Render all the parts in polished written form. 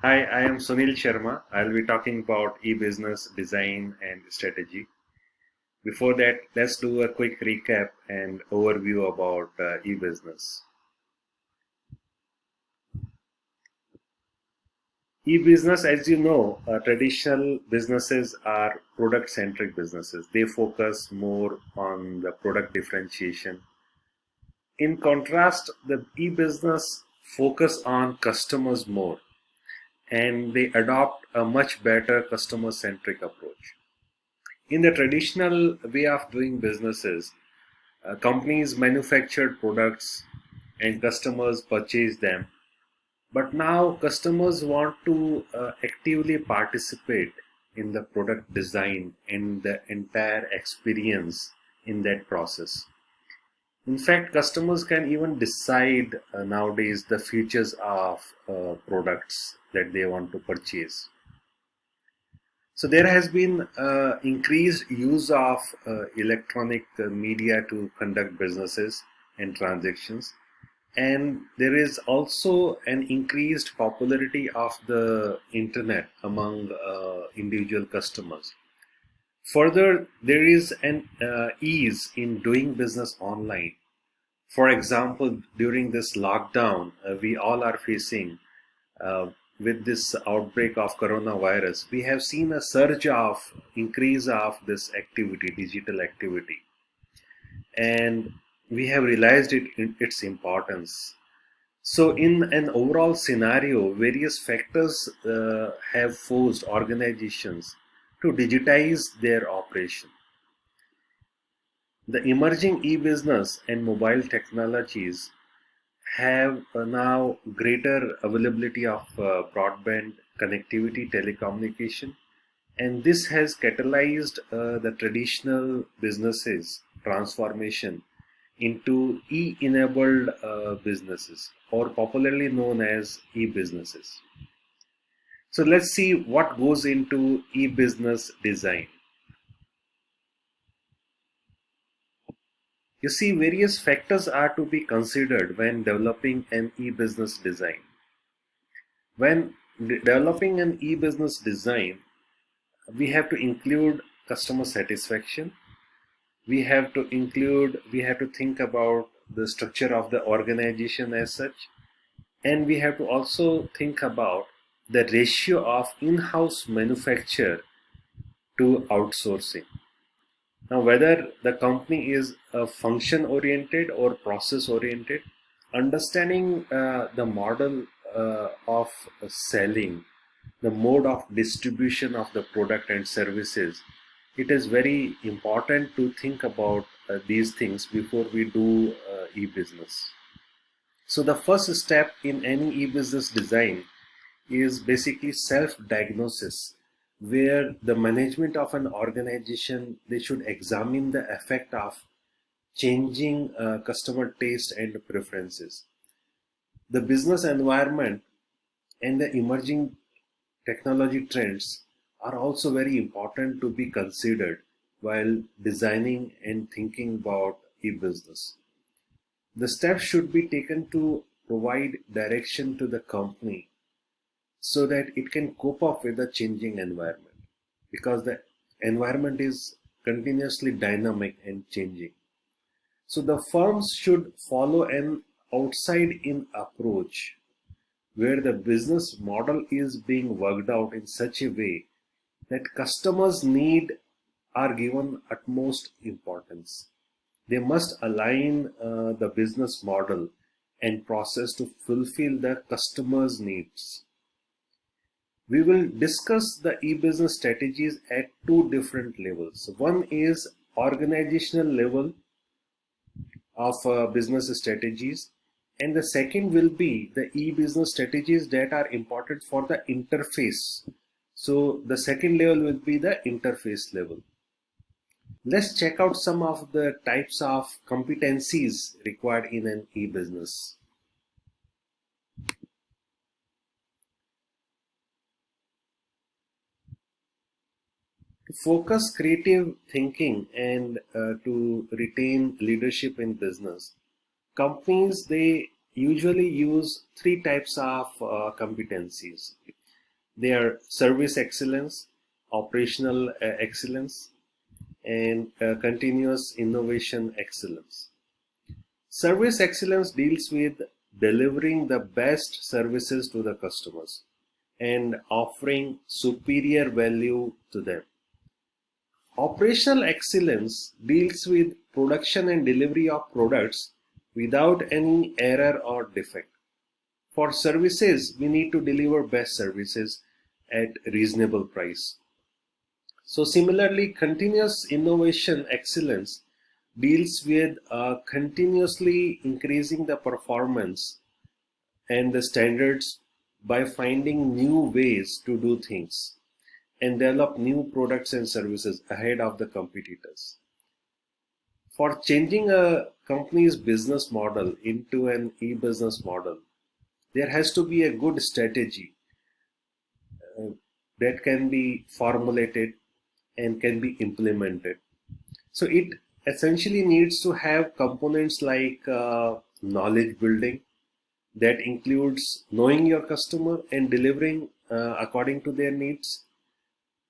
Hi, I am Sunil Sharma. I'll be talking about e-business design and strategy. Before that, let's do a quick recap and overview about e-business. E-business, as you know, traditional businesses are product-centric businesses. They focus more on the product differentiation. In contrast, the e-business focus on customers more, and they adopt a much better customer-centric approach. In the traditional way of doing businesses, companies manufactured products and customers purchase them. But now customers want to actively participate in the product design and the entire experience in that process. In fact, customers can even decide nowadays the features of products that they want to purchase. So there has been increased use of electronic media to conduct businesses and transactions, and there is also an increased popularity of the internet among individual customers. Further, there is an ease in doing business online. For example, during this lockdown, we all are facing uh, with this outbreak of coronavirus, we have seen a surge of increase of this activity, digital activity, and we have realized its importance. So, in an overall scenario, various factors have forced organizations to digitize their operation. The emerging e-business and mobile technologies have now greater availability of broadband connectivity, telecommunication, and this has catalyzed the traditional businesses transformation into e-enabled businesses, or popularly known as e-businesses. So let's see what goes into e-business design. You see, various factors are to be considered when developing an e-business design. When developing an e-business design, we have to include customer satisfaction. We have to think about the structure of the organization as such. And we have to also think about the ratio of in-house manufacture to outsourcing. Now, whether the company is function oriented or process oriented, understanding the model of selling, the mode of distribution of the product and services, it is very important to think about these things before we do e-business. So the first step in any e-business design is basically self-diagnosis, where the management of an organization, they should examine the effect of changing customer taste and preferences. The business environment and the emerging technology trends are also very important to be considered while designing and thinking about e-business. The steps should be taken to provide direction to the company so that it can cope up with the changing environment, because the environment is continuously dynamic and changing. So the firms should follow an outside in approach where the business model is being worked out in such a way that customers' need are given utmost importance. They must align the business model and process to fulfill the customer's needs. We will discuss the e-business strategies at two different levels. One is organizational level of business strategies, and the second will be the e-business strategies that are important for the interface. So the second level will be the interface level. Let's check out some of the types of competencies required in an e-business. To focus creative thinking and to retain leadership in business, companies, they usually use three types of competencies. They are service excellence, operational excellence, and continuous innovation excellence. Service excellence deals with delivering the best services to the customers and offering superior value to them. Operational excellence deals with production and delivery of products without any error or defect. For services, we need to deliver best services at reasonable price. So similarly, continuous innovation excellence deals with continuously increasing the performance and the standards by finding new ways to do things and develop new products and services ahead of the competitors. For changing a company's business model into an e-business model, there has to be a good strategy uh, that can be formulated and can be implemented. So it essentially needs to have components like knowledge building that includes knowing your customer and delivering according to their needs.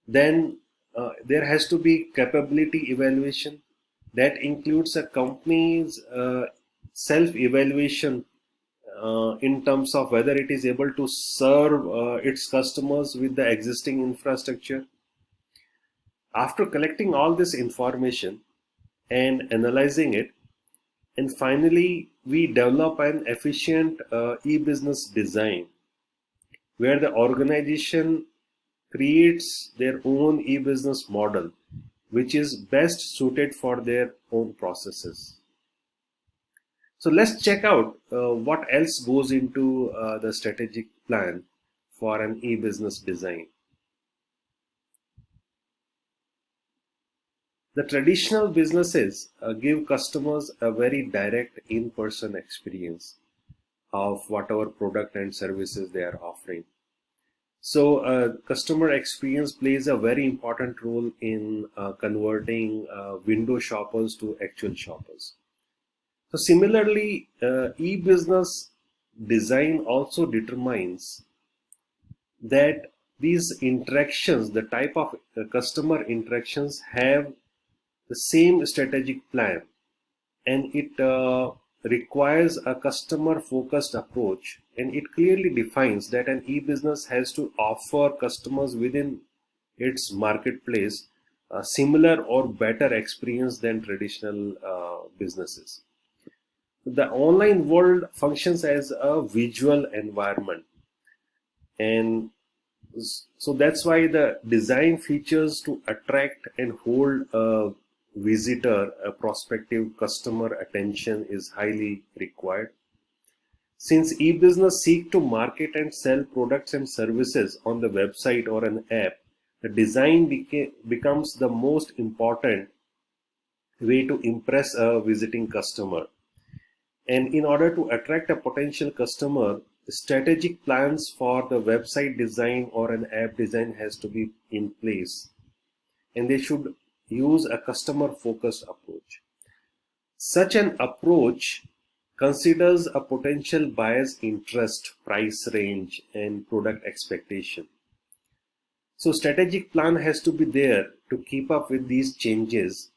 Then there has to be capability evaluation that includes a company's self-evaluation in terms of whether it is able to serve its customers with the existing infrastructure. After collecting all this information and analyzing it, and finally we develop an efficient e-business design where the organization creates their own e-business model which is best suited for their own processes. So let's check out what else goes into the strategic plan for an e-business design. The traditional businesses give customers a very direct in-person experience of whatever product and services they are offering. So customer experience plays a very important role in converting window shoppers to actual shoppers. So similarly, e-business design also determines that these interactions, the type of customer interactions, have the same strategic plan, and it requires a customer focused approach, and it clearly defines that an e-business has to offer customers within its marketplace a similar or better experience than traditional businesses. The online world functions as a visual environment, and so that's why the design features to attract and hold a visitor, a prospective customer attention is highly required. Since e-business seek to market and sell products and services on the website or an app, the design becomes the most important way to impress a visiting customer. And in order to attract a potential customer, strategic plans for the website design or an app design has to be in place, and they should use a customer focused approach. Such an approach considers a potential buyer's interest, price range, and product expectation. So strategic plan has to be there to keep up with these changes,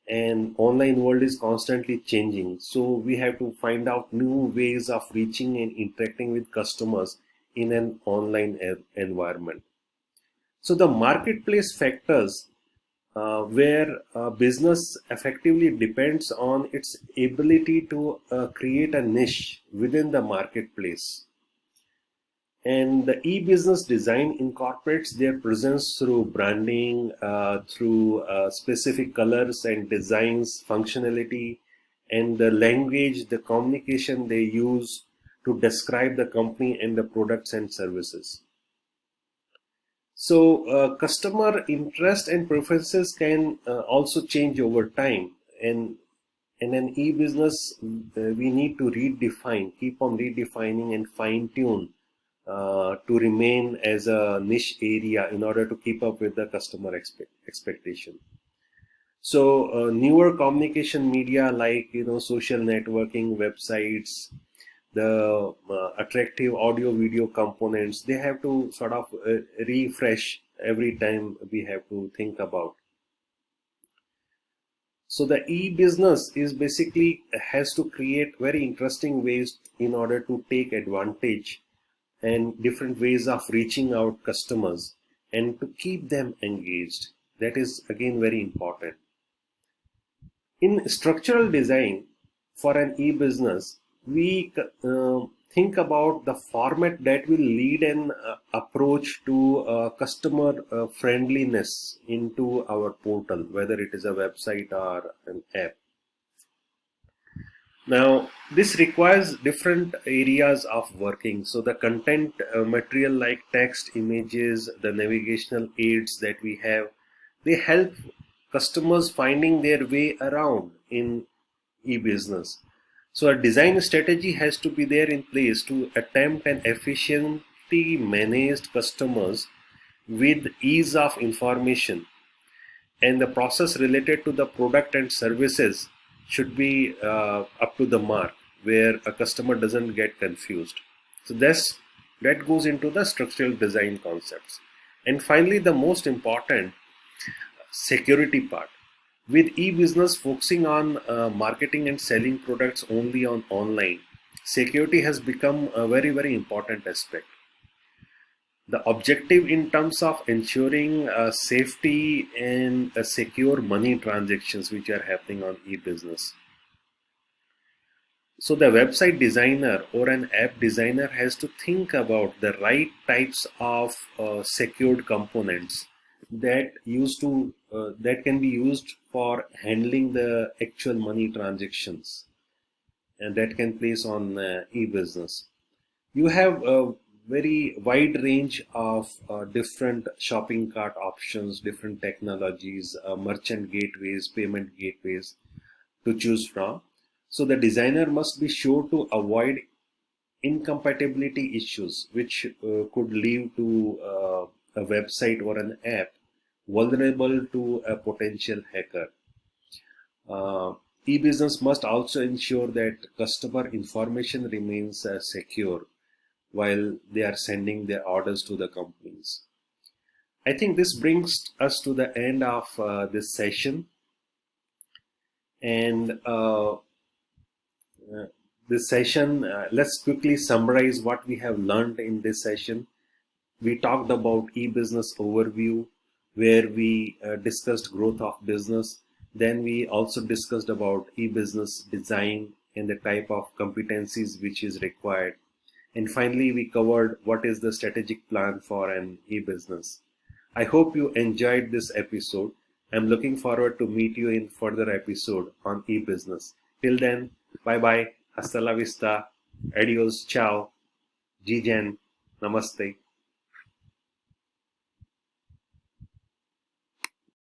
and online world is constantly changing. So we have to find out new ways of reaching and interacting with customers in an online environment. So the marketplace factors where business effectively depends on its ability to create a niche within the marketplace. And the e-business design incorporates their presence through branding, through specific colors and designs, functionality, and the language, the communication they use to describe the company and the products and services. So customer interest and preferences can also change over time, and in an e-business we need to keep on redefining and fine tune to remain as a niche area in order to keep up with the customer expectation. So newer communication media like social networking websites, the attractive audio video components, they have to sort of refresh every time we have to think about. So the e-business is basically has to create very interesting ways in order to take advantage and different ways of reaching out customers and to keep them engaged. That is again very important. In structural design for an e-business, we think about the format that will lead an approach to customer friendliness into our portal, whether it is a website or an app. Now, this requires different areas of working. So the content material like text, images, the navigational aids that we have, they help customers finding their way around in e-business. So a design strategy has to be there in place to attempt an efficiently managed customers with ease of information, and the process related to the product and services should be up to the mark where a customer doesn't get confused. So that goes into the structural design concepts. And finally, the most important, security part. With e-business focusing on marketing and selling products only on online, security has become a very, very important aspect. The objective in terms of ensuring safety and secure money transactions which are happening on e-business. So the website designer or an app designer has to think about the right types of secured components that that can be used for handling the actual money transactions, and that can place on e-business. You have a very wide range of different shopping cart options, different technologies, merchant gateways, payment gateways to choose from. So the designer must be sure to avoid incompatibility issues which could lead to a website or an app vulnerable to a potential hacker. E-business must also ensure that customer information remains secure while they are sending their orders to the companies. I think this brings us to the end of this session. And let's quickly summarize what we have learned in this session. We talked about e-business overview, where we discussed growth of business. Then we also discussed about e-business design and the type of competencies which is required. And finally, we covered what is the strategic plan for an e-business. I hope you enjoyed this episode. I'm looking forward to meet you in further episode on e-business. Till then, bye-bye, hasta la vista, adios, ciao, jijen, namaste.